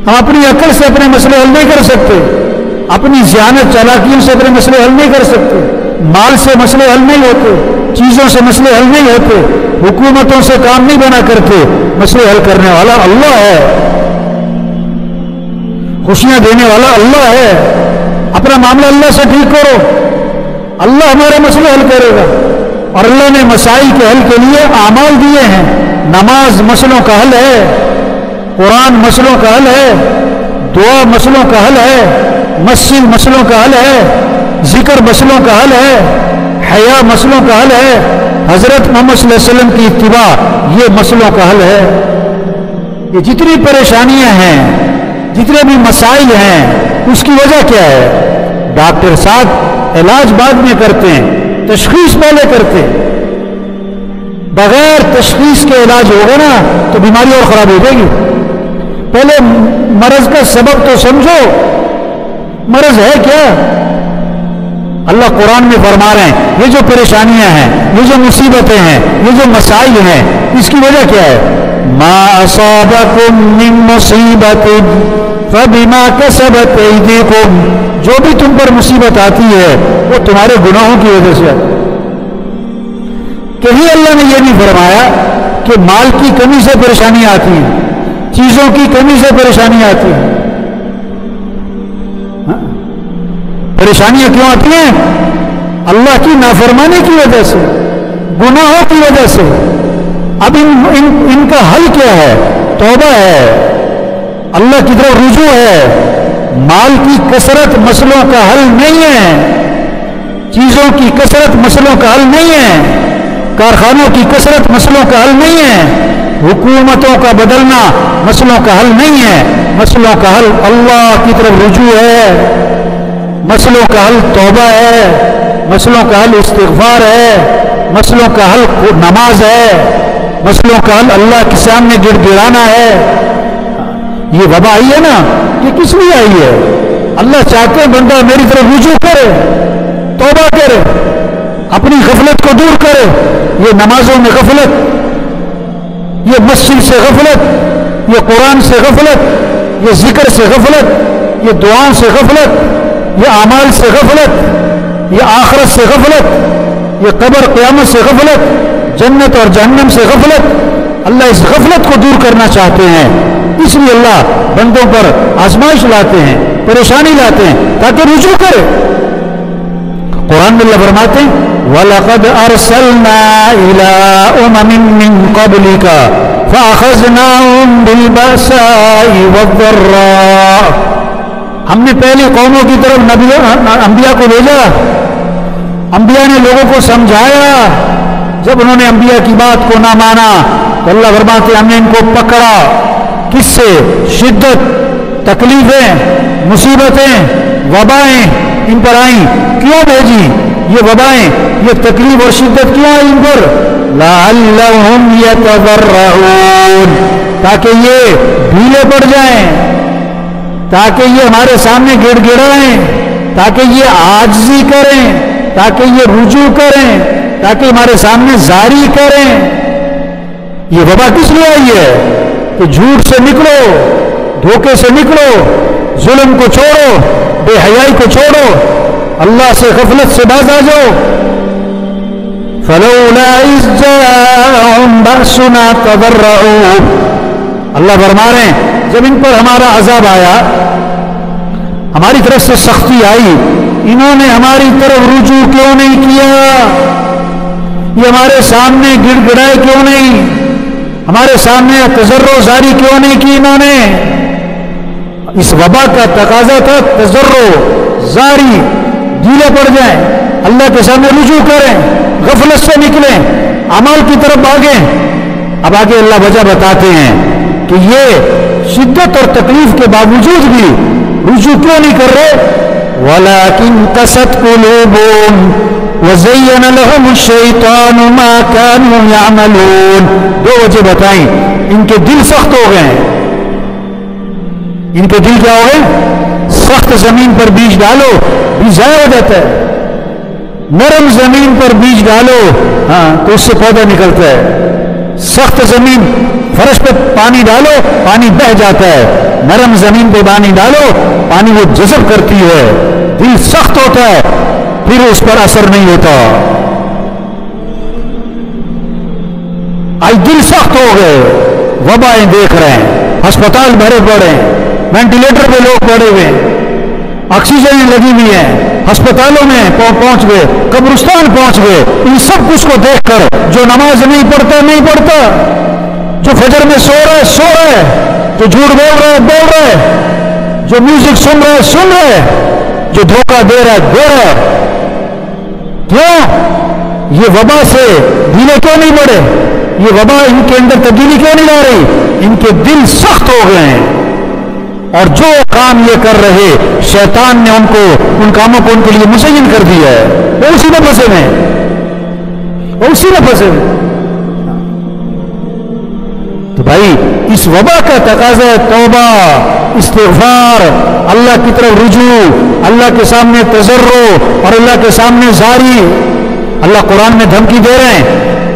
ہم اپنی عقل سے اپنے مسئلے حل نہیں کر سکتے، اپنی ذہانت چالاکیوں سے اپنے مسئلے حل نہیں کر سکتے، مال سے مسئلے حل نہیں ہوتے، چیزوں سے مسئلے حل نہیں ہوتے، حکومتوں سے کام نہیں بنا کرتے۔ مسئلے حل کرنے والا اللہ ہے، خوشیاں دینے والا اللہ ہے۔ اپنا معاملہ اللہ سے ٹھیک کرو، اللہ ہمارے مسئلے حل کرے گا۔ اور اللہ نے مسائل کے حل کے لیے اعمال دیے ہیں۔ نماز مسئلوں کا حل ہے، قرآن مسئلوں کا حل ہے، دعا مسئلوں کا حل ہے، مسجد مسئلوں کا حل ہے، ذکر مسئلوں کا حل ہے، حیا مسئلوں کا حل ہے، حضرت محمد صلی اللہ علیہ وسلم کی اتباع یہ مسئلوں کا حل ہے۔ یہ جتنی پریشانیاں ہیں، جتنے بھی مسائل ہیں، اس کی وجہ کیا ہے؟ ڈاکٹر صاحب علاج بعد میں کرتے ہیں، تشخیص پہلے کرتے ہیں۔ بغیر تشخیص کے علاج ہوگا نا تو بیماری اور خراب ہو جائے گی۔ پہلے مرض کا سبب تو سمجھو، مرض ہے کیا؟ اللہ قرآن میں فرما رہے ہیں یہ جو پریشانیاں ہیں، یہ جو مصیبتیں ہیں، یہ جو مسائل ہیں، اس کی وجہ کیا ہے؟ ما اصابکم من مصیبت فبما کسبت ایدیکم، جو بھی تم پر مصیبت آتی ہے وہ تمہارے گناہوں کی وجہ سے آتی ہے۔ کہیں اللہ نے یہ نہیں فرمایا کہ مال کی کمی سے پریشانیاں آتی ہیں، چیزوں کی کمی سے پریشانیاں آتی ہیں۔ پریشانیاں کیوں آتی ہیں؟ اللہ کی نافرمانی کی وجہ سے، گناہوں کی وجہ سے۔ اب ان کا حل کیا ہے؟ توبہ ہے، اللہ کی طرف رجوع ہے۔ مال کی کثرت مسئلوں کا حل نہیں ہے، چیزوں کی کثرت مسئلوں کا حل نہیں ہے، کارخانوں کی کثرت مسئلوں کا حل نہیں ہے، حکومتوں کا بدلنا مسئلوں کا حل نہیں ہے۔ مسئلوں کا حل اللہ کی طرف رجوع ہے، مسئلوں کا حل توبہ ہے، مسئلوں کا حل استغفار ہے، مسئلوں کا حل نماز ہے، مسئلوں کا حل اللہ کے سامنے گڑ گڑانا ہے۔ یہ وبا آئی ہے نا، یہ کس لیے آئی ہے؟ اللہ چاہتے ہیں بندہ میری طرف رجوع کرے، توبہ کرے، اپنی غفلت کو دور کرے۔ یہ نمازوں میں غفلت، یہ مسجد سے غفلت، یہ قرآن سے غفلت، یہ ذکر سے غفلت، یہ دعاؤں سے غفلت، یہ اعمال سے غفلت، یہ آخرت سے غفلت، یہ قبر قیامت سے غفلت، جنت اور جہنم سے غفلت۔ اللہ اس غفلت کو دور کرنا چاہتے ہیں، اس لیے اللہ بندوں پر آزمائش لاتے ہیں، پریشانی لاتے ہیں تاکہ رجوع کرے۔ قرآن میں اللہ فرماتے ہیں وَلَقَدْ أَرْسَلْنَا إِلَىٰ أُمَمٍ مِّن قَبْلِكَ فَأَخَذْنَاهُمْ بِالْبَأْسَاءِ وَالضَّرَّاءِ، ہم نے پہلی قوموں کی طرف انبیاء کو بھیجا، انبیاء نے لوگوں کو سمجھایا، جب انہوں نے انبیاء کی بات کو نہ مانا تو اللہ فرماتے ہیں ہم نے ان کو پکڑا۔ کس سے؟ شدت، تکلیفیں، مصیبتیں، وبائیں ان پر آئیں۔ کیوں بھیجی یہ وبائیں، یہ تکلیف اور شدت کیوں آئی ان پر؟ لعلہم یتضرعون، تاکہ یہ ڈھیلے پڑ جائیں، تاکہ یہ ہمارے سامنے گڑ گڑائیں، تاکہ یہ عاجزی کریں، تاکہ یہ رجوع کریں، تاکہ ہمارے سامنے زاری کریں۔ یہ وبا کس لیے آئی ہے؟ کہ جھوٹ سے نکلو، دھوکے سے نکلو، ظلم کو چھوڑو، بے حیائی کو چھوڑو، اللہ سے غفلت سے باز آ جاؤ۔ فلولا اذ جاءهم بأسنا تضرعوا، اللہ فرما رہے ہیں جب ان پر ہمارا عذاب آیا، ہماری طرف سے سختی آئی، انہوں نے ہماری طرف رجوع کیوں نہیں کیا؟ یہ ہمارے سامنے گڑ گڑائے کیوں نہیں؟ ہمارے سامنے تضرع زاری کیوں نہیں کی انہوں نے؟ اس وبا کا تقاضا تھا تضرع زاری، ڈھیلے پڑ جائیں، اللہ کے سامنے رجوع کریں، غفلت سے نکلیں، اعمال کی طرف آگیں۔ اب آگے اللہ وجہ بتاتے ہیں کہ یہ شدت اور تکلیف کے باوجود بھی رجوع کیوں نہیں کر رہے؟ وَلَكِنْ قَسَتْ قُلُوبُهُمْ وَزَيَّنَ لَهُمُ الشَّيْطَانُ مَا كَانُوا يَعْمَلُونَ۔ دو وجہ بتائیں، ان کے دل سخت ہو گئے ہیں۔ ان کے دل کیا ہو گئے؟ سخت زمین پر بیج ڈالو، بیج ضائع ہو جاتا ہے۔ نرم زمین پر بیج ڈالو، ہاں تو اس سے پودا نکلتا ہے۔ سخت زمین فرش پہ پانی ڈالو پانی بہہ جاتا ہے، نرم زمین پہ پانی ڈالو پانی وہ جذب کرتی ہے، دل سخت ہوتا ہے پھر اس پر اثر نہیں ہوتا۔ آج دل سخت ہو گئے، وبائیں دیکھ رہے ہیں، ہسپتال بھرے پڑے ہیں، وینٹیلیٹر پہ لوگ پڑے ہوئے ہیں، آکسیجن لگی ہوئی ہیں، ہسپتالوں میں پہنچ گئے، قبرستان پہنچ گئے۔ ان سب کچھ کو دیکھ کر جو نماز نہیں پڑھتا، جو فجر میں سو رہا ہے، جو جھوٹ بول رہا ہے، جو میوزک سن رہا ہے، جو دھوکہ دے رہا ہے، کیوں؟ یہ وبا سے دلیں کیوں نہیں بڑھے؟ یہ وبا ان کے اندر تبدیلی کیوں نہیں لا رہی؟ ان کے دل سخت ہو گئے ہیں، اور جو کام یہ کر رہے شیطان نے ان کاموں کو ان کے لیے مزین کر دیا ہے، وہ اسی میں پھنسے میں۔ تو بھائی اس وبا کا تقاضا ہے توبہ، استغفار، اللہ کی طرف رجوع، اللہ کے سامنے تضرع اور اللہ کے سامنے زاری۔ اللہ قرآن میں دھمکی دے رہے ہیں،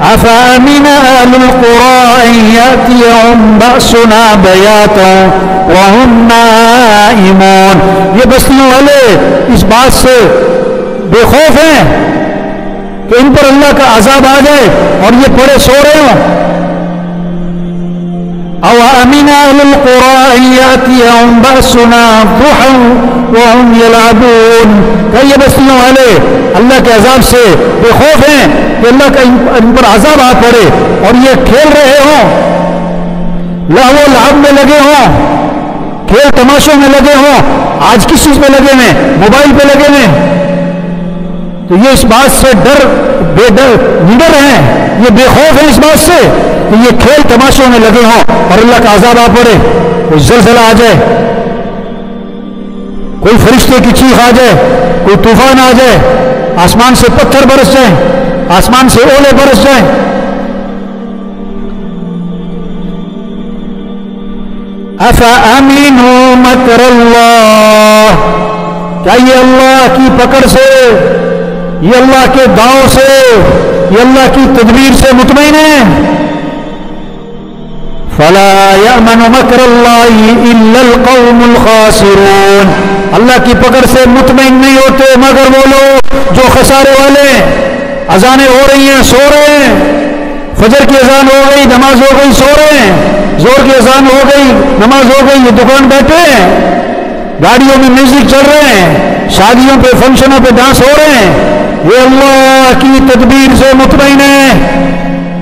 أَفَأَمِنَ أَهْلُ الْقُرَىٰ أَن يَأْتِيَهُم بَأْسُنَا بَيَاتًا وَهُمْ نَائِمُونَ۔ یہ بستیوں والے اس بات سے بے خوف ہیں کہ ان پر اللہ کا عذاب آ جائے اور یہ پڑے سو رہے ہوں۔ أَوْ أَمِنَ أَهْلُ الْقُرَىٰ أَن يَأْتِيَهُم بَأْسُنَا ضُحًى وَهُمْ يَلْعَبُونَ۔ کہ یہ بستیوں والے اللہ کے عذاب سے بے خوف ہیں کہ اللہ کا ان پر عذاب آ پڑے اور یہ کھیل رہے ہوں، لہو لعب میں لگے ہوں، کھیل تماشوں میں لگے ہوں، آج کس چیز پہ لگے ہیں؟ موبائل پہ لگے ہیں۔ تو یہ اس بات سے نڈر ہیں، یہ بے خوف ہیں اس بات سے کہ یہ کھیل تماشوں میں لگے ہوں اور اللہ کا عذاب آ پڑے، کوئی زلزلہ آ جائے، کوئی فرشتے کی چیخ آ جائے، کوئی طوفان آ جائے، آسمان سے پتھر برس جائیں، آسمان سے اولے برس جائیں۔ أَفَأَمِنُوا مَكْرَ اللَّهِ، کیا یہ اللہ کی پکڑ سے، یہ اللہ کے داؤں سے، یہ اللہ کی تدبیر سے مطمئن ہیں؟ فَلَا يَأْمَنُ مَكْرَ اللَّهِ إِلَّا الْقَوْمُ الْخَاسِرُونَ۔ اللہ کی پکڑ سے مطمئن نہیں ہوتے مگر وہ لوگ جو خسارے والے ہیں۔ اذانیں ہو رہی ہیں، سو رہے ہیں، فجر کی اذان ہو گئی، نماز ہو گئی، سو رہے ہیں، زور کی اذان ہو گئی، نماز ہو گئی، یہ دکان بیٹھے ہیں، گاڑیوں میں میوزک چل رہے ہیں، شادیوں پہ فنکشنوں پہ ڈانس ہو رہے ہیں۔ یہ اللہ کی تدبیر سے مطمئن ہے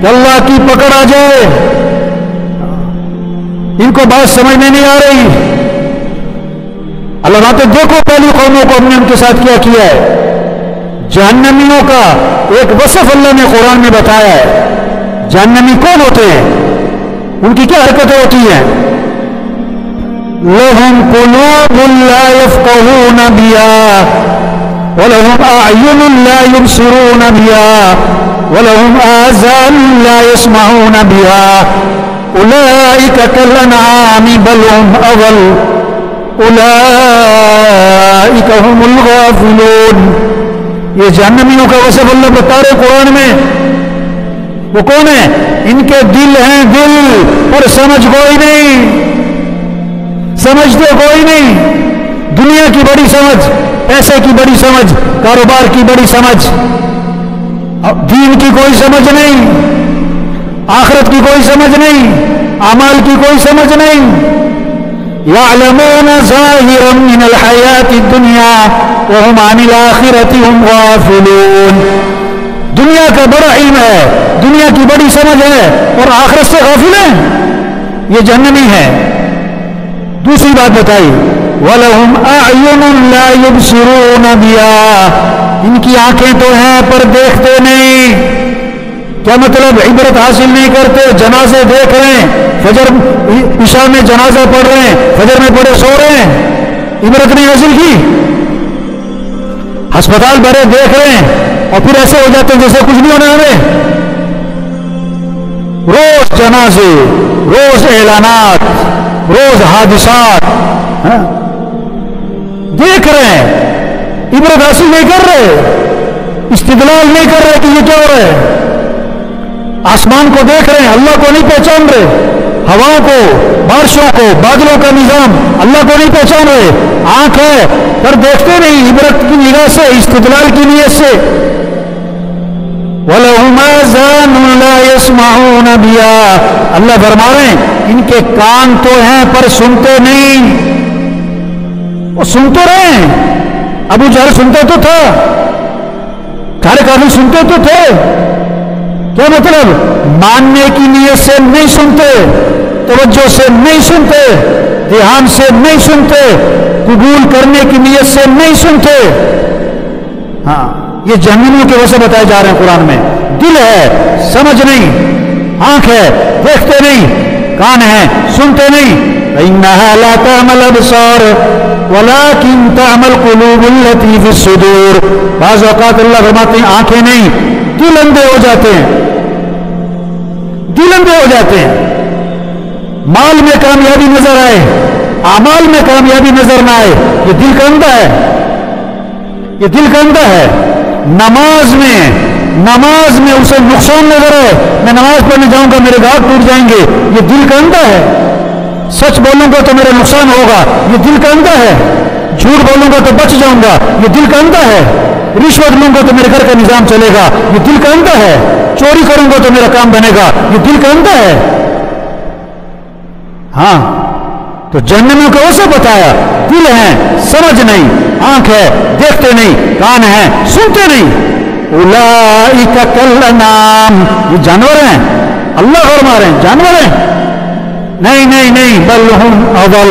کہ اللہ کی پکڑ آ جائے۔ ان کو بات سمجھ میں نہیں آ رہی۔ اللہ باتیں دیکھو پہلی قوموں کو ہم نے ان کے ساتھ کیا کیا ہے۔ جہنمیوں کا ایک وصف اللہ نے قرآن میں بتایا ہے۔ جہنمی کون ہوتے ہیں؟ ان کی کیا حرکتیں ہوتی ہیں؟ لَهُمْ قُلُوبٌ لَا يَفْقَهُونَ بِهَا وَلَهُمْ أَعْيُنٌ لَا يُبْصِرُونَ بِهَا وَلَهُمْ آذَانٌ لَا يَسْمَعُونَ بِهَا أُولَئِكَ كَالْأَنْعَامِ بَلْ هُمْ أَضَلُّ أُولَئِكَ هُمُ الْغَافِلُونَ۔ یہ جہنمیوں کا وصف اللہ بتا رہے قرآن میں۔ وہ کون ہیں؟ ان کے دل ہیں، دل پر سمجھ کوئی نہیں، سمجھتے کوئی نہیں۔ دنیا کی بڑی سمجھ، پیسے کی بڑی سمجھ، کاروبار کی بڑی سمجھ، دین کی کوئی سمجھ نہیں، آخرت کی کوئی سمجھ نہیں، اعمال کی کوئی سمجھ نہیں۔ يَعْلَمُونَ ظَاهِرًا مِنَ الْحَيَاةِ الدُّنْيَا وَهُمْ عَنِ الْآخِرَةِ هُمْ غَافِلُونَ۔ دنیا کا بڑا علم ہے، دنیا کی بڑی سمجھ ہے اور آخرت سے غافل ہیں، یہ جہنمی ہے۔ دوسری بات بتائی، وَلَهُمْ أَعْيُنٌ لَا يُبْصِرُونَ بِهَا، ان کی آنکھیں تو ہیں پر دیکھتے نہیں۔ کیا مطلب؟ عبرت حاصل نہیں کرتے، جنازے دیکھ رہے ہیں، فجر عشاء میں جنازہ پڑھ رہے ہیں، فجر میں پڑھے سو رہے ہیں، عبرت نہیں حاصل کی۔ ہسپتال بھرے دیکھ رہے ہیں اور پھر ایسے ہو جاتے ہیں جیسے کچھ نہیں ہونے والے۔ روز جنازے، روز اعلانات، روز حادثات دیکھ رہے ہیں، عبرت حاصل نہیں کر رہے، استدلال نہیں کر رہے کہ یہ کیا ہو رہا ہے۔ آسمان کو دیکھ رہے ہیں، اللہ کو نہیں پہچان رہے، ہواؤں کو، بارشوں کو، بادلوں کا نظام اللہ کو نہیں پہچان رہے. آنکھ ہے پر دیکھتے نہیں، عبرت کی نگاہ سے، استدلال کی نیت سے. وَلَهُمْ آذَانٌ لَا يَسْمَعُونَ بِهَا، اللہ فرما رہے ہیں ان کے کان تو ہیں پر سنتے نہیں. وہ سن تو رہے ہیں، ابو جہل سنتا تو تھا، سارے کافر سنتے تو تھے. کیا مطلب؟ ماننے کی نیت سے نہیں سنتے، توجہ سے نہیں سنتے، دھیان سے نہیں سنتے، قبول کرنے کی نیت سے نہیں سنتے. ہاں یہ جہنمیوں کے وجہ بتائے جا رہے ہیں قرآن میں. دل ہے سمجھ نہیں، آنکھ ہے دیکھتے نہیں، کان ہے سنتے نہیں. إِنَّهَا لَا تَعْمَى الْأَبْصَارُ وَلَكِنْ تَعْمَى الْقُلُوبُ الَّتِي فِي الصُّدُورِ. بعض اوقات اللہ فرماتے ہیں آنکھیں نہیں، دل اندھے ہو جاتے ہیں، دل اندھے ہو جاتے ہیں. مال میں کامیابی نظر آئے، اعمال میں کامیابی نظر نہ آئے، یہ دل کا اندھا ہے، یہ دل کا اندھا ہے. نماز میں اسے نقصان نظر آئے، میں نماز پڑھنے جاؤں گا میرے گھاٹ ٹوٹ جائیں گے، یہ دل کا اندھا ہے. سچ بولوں گا تو میرا نقصان ہوگا، یہ دل کا اندھا ہے. جھوٹ بولوں گا تو بچ جاؤں گا، یہ دل کا اندھا ہے. رشوت لوں گا تو میرے گھر کا نظام چلے گا، یہ دل کا اندھا ہے. چوری کروں گا تو میرا کام بنے گا، یہ دل کا اندھا ہے. ہاں تو جہنمیوں کو اسے بتایا دل ہے سمجھ نہیں، آنکھ ہے دیکھتے نہیں، کان ہے سنتے نہیں. اولئک کالانعام، یہ جانور ہیں، اللہ فرما رہے ہیں جانور ہیں. نہیں نہیں نہیں، بل ہم اضل،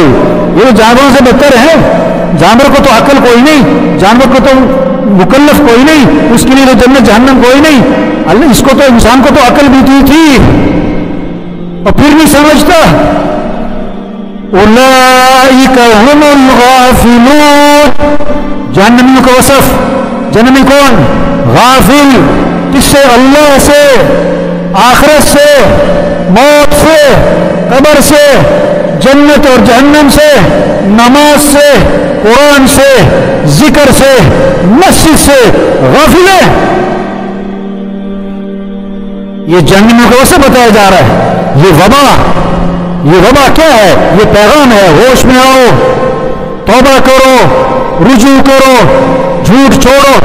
یہ جانوروں سے بدتر ہیں. جانور کو تو عقل کوئی نہیں، جانور کو تو مکلف کوئی نہیں، اس کے لیے تو جنت جہنم کوئی نہیں. اللہ اس کو تو انسان کو تو عقل بھی دی تھی اور پھر نہیں سمجھتا. اولئک هم الغافلون، جہنمیوں کا وصف. جہنمی کون؟ غافل. کس سے؟ اللہ سے، آخرت سے، موت سے، قبر سے، جنت اور جہنم سے، نماز سے، قرآن سے، ذکر سے، مسجد سے غافل ہے. یہ جہنمیوں کا وصف بتایا جا رہا ہے. یہ وبا کیا ہے؟ یہ پیغام ہے، ہوش میں آؤ، توبہ کرو، رجوع کرو، جھوٹ چھوڑو،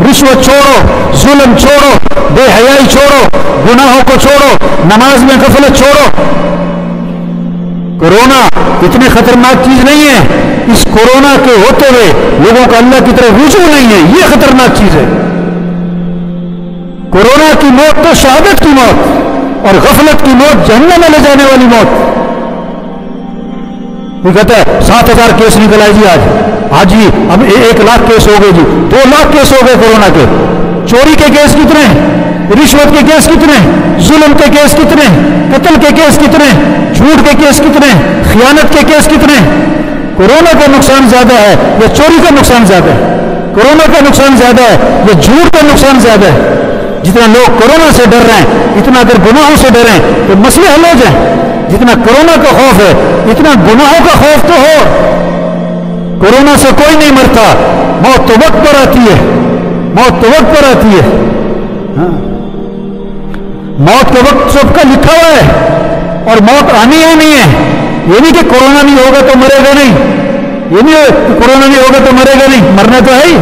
رشوت چھوڑو، ظلم چھوڑو، بے حیائی چھوڑو، گناہوں کو چھوڑو، نماز میں غفلت چھوڑو. کورونا اتنی خطرناک چیز نہیں ہے، اس کورونا کے ہوتے ہوئے لوگوں کا اللہ کی طرف رجوع نہیں ہے، یہ خطرناک چیز ہے. کورونا کی موت تو شہادت کی موت، اور غفلت کی موت جہنم میں لے جانے والی موت. وہ کہتا ہے 7,000 کیس نکل آئے جی آج جی اب 1,00,000 کیس ہو گئے جی، 2,00,000 کیس ہو گئے کورونا کے. چوری کے کیس کتنے ہیں؟ رشوت کے کیس کتنے ہیں؟ ظلم کے کیس کتنے ہیں؟ قتل کے کیس کتنے ہیں؟ جھوٹ کے کیس کتنے ہیں؟ خیانت کے کیس کتنے ہیں؟ کورونا کا نقصان زیادہ ہے یا چوری کا نقصان زیادہ ہے؟ کورونا کا نقصان زیادہ ہے یا جھوٹ کا نقصان زیادہ ہے؟ جتنا لوگ کورونا سے ڈر رہے ہیں، اتنا اگر گناہوں سے ڈریں تو مسئلے حل ہو جائیں. جتنا کورونا کا خوف ہے اتنا گناہوں کا خوف تو ہو. کورونا سے کوئی نہیں مرتا، موت تو وقت پر آتی ہے، موت تو وقت پر آتی ہے. ہاں موت کا وقت سب کا لکھا ہوا ہے اور موت آنی ہے. یہ نہیں کہ کورونا نہیں ہوگا تو مرے گا نہیں، یہ نہیں کہ کورونا نہیں ہوگا تو مرے گا نہیں، مرنا تو ہے ہی.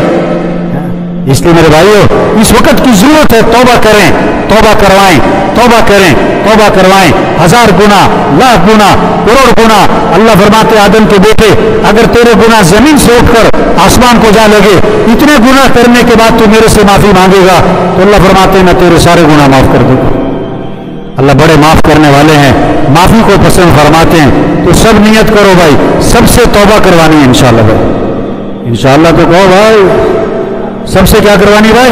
اس لیے میرے بھائیو اس وقت کی ضرورت ہے توبہ کریں، توبہ کروائیں، توبہ کریں، توبہ کروائیں. 1000 گناہ، 1,00,000 گناہ، کروڑ گناہ. اللہ فرماتے آدم کے بیٹے اگر تیرے گناہ زمین سے اٹھ کر آسمان کو جا لگے، اتنے گناہ کرنے کے بعد تو میرے سے معافی مانگے گا تو اللہ فرماتے میں تیرے سارے گناہ معاف کر دوں گا. اللہ بڑے معاف کرنے والے ہیں، معافی کو پسند فرماتے ہیں. تو سب نیت کرو بھائی، سب سے توبہ کروانی ہے انشاءاللہ بھائی. انشاءاللہ تو کہو بھائی، سب سے کیا کروانی بھائی؟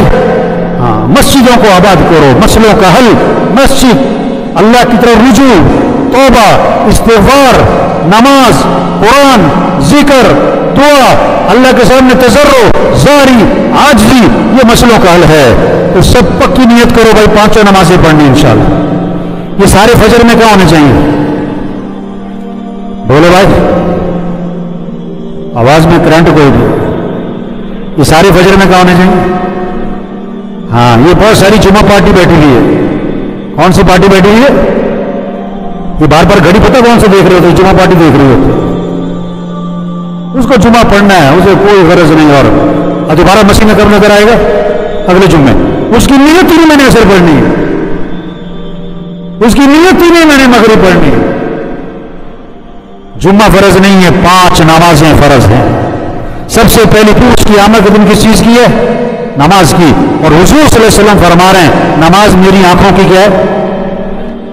ہاں مسجدوں کو آباد کرو، مسئلوں کا حل، مسجد، اللہ کی طرف رجوع، توبہ، استغفار، نماز، قرآن، ذکر، دعا، اللہ کے سامنے تضرع، زاری، عاجزی، یہ مسئلوں کا حل ہے. تو سب پکی نیت کرو بھائی 5 نمازیں پڑھنی انشاءاللہ. یہ سارے فجر میں کیا ہونے چاہیے؟ بولو بھائی، آواز میں کرنٹ کوئی بھی. یہ سارے فجر میں کیا ہونے چاہیے؟ ہاں یہ بہت ساری جمعہ پارٹی بیٹھی ہوئی ہے. کون سی پارٹی بیٹھی ہوئی ہے؟ یہ بار بار گھڑی پتہ کون سے دیکھ رہے ہوتے؟ جمعہ پارٹی دیکھ رہے ہوتے. اس کو جمعہ پڑھنا ہے، اسے کوئی غرض نہیں. اور دوبارہ مسیح میں کب نظر آئے گا؟ اگلے جمعے. اس کی نیت ہی نہیں میں نے اثر پڑھنی ہے، اس کی نیت ہی نہیں میں نے مغرب پڑھنی ہے. جمعہ فرض نہیں ہے، 5 نمازیں فرض ہیں. سب سے پہلی پوچھ کی آمد کے دن کس چیز کی ہے؟ نماز کی. اور حضور صلی اللہ علیہ وسلم فرما رہے ہیں نماز میری آنکھوں کی کیا ہے؟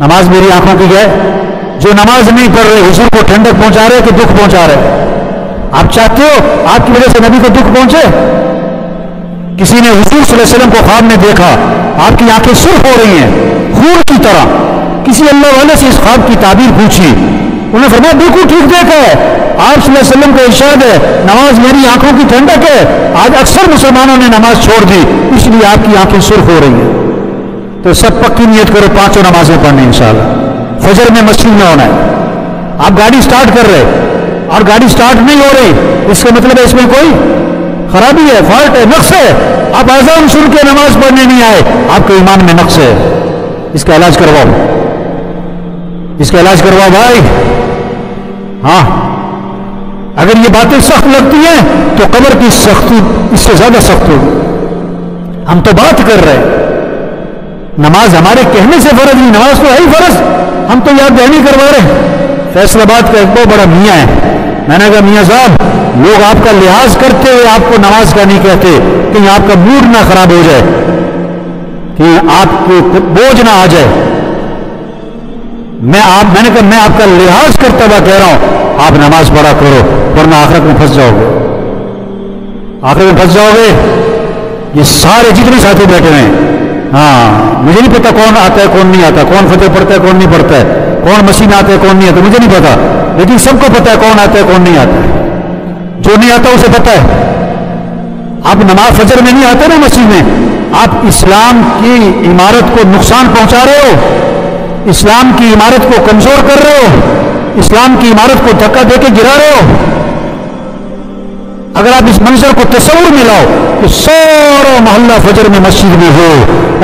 نماز میری آنکھوں کی کیا ہے؟ جو نماز نہیں پڑھ رہے حضور کو ٹھنڈک پہنچا رہے کہ دکھ پہنچا رہے؟ آپ چاہتے ہو آپ کی وجہ سے نبی کو دکھ پہنچے؟ کسی نے حضور صلی اللہ علیہ وسلم کو خواب میں دیکھا، آپ کی آنکھیں سرخ ہو رہی ہیں خون کی طرح. کسی اللہ والے سے اس خواب کی تعبیر پوچھی، انہوں نے فرمایا بالکل ٹھیک دیکھا ہے. آپ صلی اللہ علیہ وسلم کا ارشاد ہے نماز میری آنکھوں کی ٹھنڈک ہے. آج اکثر مسلمانوں نے نماز چھوڑ دی، اس لیے آپ کی آنکھیں سرخ ہو رہی ہیں. تو سب پکی نیت کرو 5 نمازیں پڑھنے انشاءاللہ. فجر میں مسجد میں ہونا ہے. آپ گاڑی سٹارٹ کر رہے اور گاڑی سٹارٹ نہیں ہو رہی، اس کا مطلب ہے اس میں کوئی خرابی ہے، فالٹ ہے، نقص ہے. آپ اذان سن کے نماز پڑھنے نہیں آئے، آپ کے ایمان میں نقص ہے. اس کا علاج کرواؤ، اس کا علاج کرواؤ بھائی. ہاں اگر یہ باتیں سخت لگتی ہیں تو قبر کی سختی اس سے زیادہ سخت ہوگی. ہم تو بات کر رہے ہیں، نماز ہمارے کہنے سے فرض نہیں، نماز تو ہے ہی فرض، ہم تو یاد دہانی کروا رہے ہیں. فیصل آباد کا ایک بہت بڑا میاں ہے، میں نے کہا میاں صاحب لوگ آپ کا لحاظ کرتے ہوئے آپ کو نماز کا نہیں کہتے، کہیں آپ کا موڈ نہ خراب ہو جائے، کہیں آپ کو بوجھ نہ آ جائے. میں نے کہا میں آپ کا لحاظ کرتا ہوا کہہ رہا ہوں آپ نماز پڑھا کرو ورنہ آخرت میں پھنس جاؤ گے. آخرت میں پھنس جاؤ گے. یہ سارے جتنے ساتھی بیٹھے ہیں، ہاں مجھے نہیں پتا کون آتا ہے کون نہیں آتا، کون فتح پڑھتا ہے کون نہیں پڑھتا ہے، کون مسیح میں آتا ہے کون نہیں آتا، مجھے نہیں پتا، لیکن سب کو پتا ہے کون آتا ہے کون نہیں آتا ہے. جو نہیں آتا اسے پتا ہے. آپ نماز فجر میں نہیں آتے نا مسجد میں، آپ اسلام کی عمارت کو نقصان پہنچا رہے ہو، اسلام کی عمارت کو کمزور کر رہے ہو، اسلام کی عمارت کو دھکا دے کے گرا رہے ہو. اگر آپ اس منظر کو تصور میں لاؤ کہ سارا محلہ فجر میں مسجد میں ہو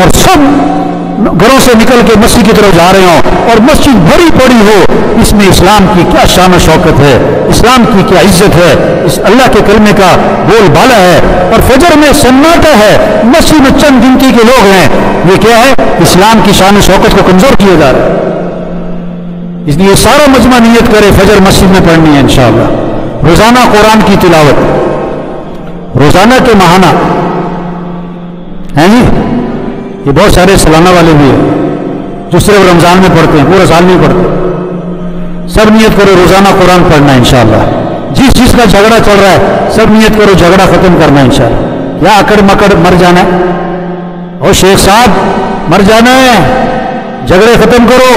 اور سب گھروں سے نکل کے مسجد کی طرف جا رہے ہوں اور مسجد بڑی بڑی ہو، اس میں اسلام کی کیا شان و شوکت ہے، اسلام کی کیا عزت ہے، اس اللہ کے کلمے کا بول بالا ہے. اور فجر میں سناٹا ہے، مسجد میں چند گنتی کے لوگ ہیں، یہ کیا ہے؟ اسلام کی شان و شوکت کو کمزور کیا جا رہا ہے. اس لیے سارا مجمع نیت کرے فجر مسجد میں پڑھنی ہے انشاءاللہ. روزانہ قرآن کی تلاوت، روزانہ کے ماہانہ ہیں جی. یہ بہت سارے سالانہ والے بھی ہیں جو صرف رمضان میں پڑھتے ہیں، پورا سال نہیں پڑھتے. سب نیت کرو روزانہ قرآن پڑھنا ہے انشاءاللہ. جس چیز کا جھگڑا چل رہا ہے سب نیت کرو جھگڑا ختم کرنا ہے انشاءاللہ. یا اکڑ مکڑ مر جانا ہے، اور شیخ صاحب مر جانا ہے، جھگڑے ختم کرو.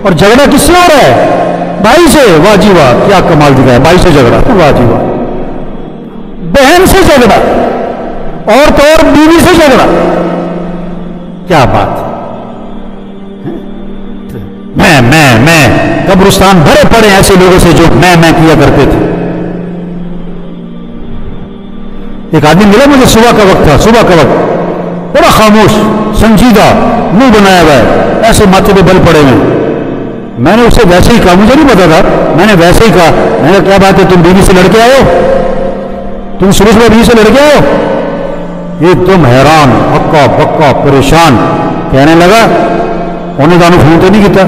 اور جھگڑا کس سے ہو رہا ہے؟ بھائی سے. واہ جی واہ، کیا کمال دکھایا، بھائی سے جھگڑا، واہ جی واہ. بہن سے جھگڑا، اور تو اور بیوی سے جھگڑا، کیا بات. میں قبرستان بھرے پڑے ایسے لوگوں سے جو میں کیا کرتے تھے. ایک آدمی ملا مجھے، صبح کا وقت تھا، صبح کا وقت، بڑا خاموش سنجیدہ، منہ بنایا ہوا ہے، ایسے ماتھے پہ بل پڑے ہوئے. میں نے اسے ویسے ہی کہا، مجھے نہیں پتا تھا، میں نے ویسے ہی کہا، میں نے کیا بات ہے تم بیوی سے لڑکے آئے ہو؟ تم شروع میں بیوی سے لڑکے آئے ہو؟ ایک دم حیران، ہکا بکا پریشان. کہنے لگا انہیں دانو فون تو نہیں کیتا،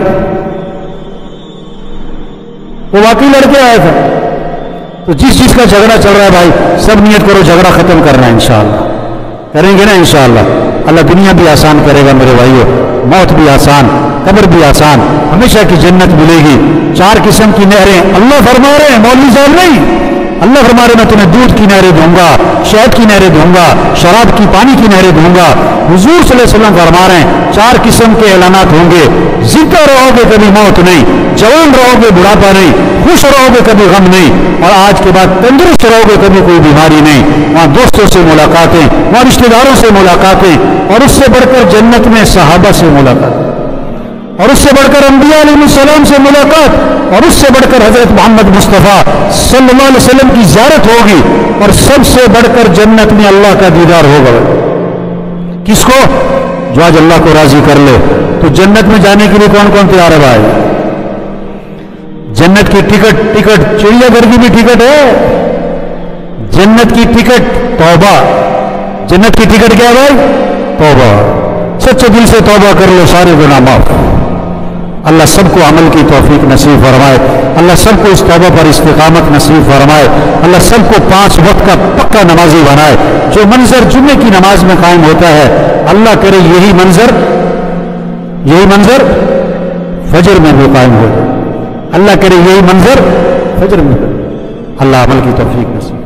وہ واقعی لڑکے آیا تھا. تو جس چیز کا جھگڑا چل رہا ہے بھائی سب نیت کرو جھگڑا ختم کرنا ہے انشاءاللہ. کریں گے نا انشاءاللہ. اللہ دنیا بھی آسان کرے گا میرے بھائیو، موت بھی آسان، قبر بھی آسان، ہمیشہ کی جنت ملے گی. 4 قسم کی نہریں اللہ فرما رہے ہیں، مولوی صاحب نہیں. اللہ فرما رہے میں تمہیں دودھ کی نہریں دوں گا، شہد کی نہریں دوں گا، شراب کی پانی کی نہریں دوں گا. حضور صلی اللہ علیہ وسلم فرما رہے ہیں 4 قسم کے اعلانات ہوں گے. زندہ رہو گے کبھی موت نہیں، جوان رہو گے بڑھاپا نہیں، خوش رہو گے کبھی غم نہیں، اور آج کے بعد تندرست رہو گے کبھی کوئی بیماری نہیں. وہاں دوستوں سے ملاقاتیں، وہاں رشتہ داروں سے ملاقاتیں، اور اس سے بڑھ کر جنت میں صحابہ سے ملاقات، اور اس سے بڑھ کر انبیاء علیہ السلام سے ملاقات، اور اس سے بڑھ کر حضرت محمد مصطفیٰ صلی اللہ علیہ وسلم کی زیارت ہوگی، اور سب سے بڑھ کر جنت میں اللہ کا دیدار ہوگا. کس کو؟ جو آج اللہ کو راضی کر لے. تو جنت میں جانے کے لیے کون کون تیار ہے بھائی؟ جنت کی ٹکٹ چڑیا گھر کی بھی ٹکٹ ہے. جنت کی ٹکٹ توبہ. جنت کی ٹکٹ کیا ہے بھائی؟ توبہ. سچے دل سے توبہ کر لو، سارے گناہ معاف. اللہ سب کو عمل کی توفیق نصیب فرمائے. اللہ سب کو اس توبہ پر استقامت نصیب فرمائے. اللہ سب کو 5 وقت کا پکا نمازی بنائے. جو منظر جمعے کی نماز میں قائم ہوتا ہے، اللہ کرے یہی منظر فجر میں بھی قائم ہو جائے. اللہ کرے یہی منظر فجر میں. اللہ عمل کی توفیق نصیب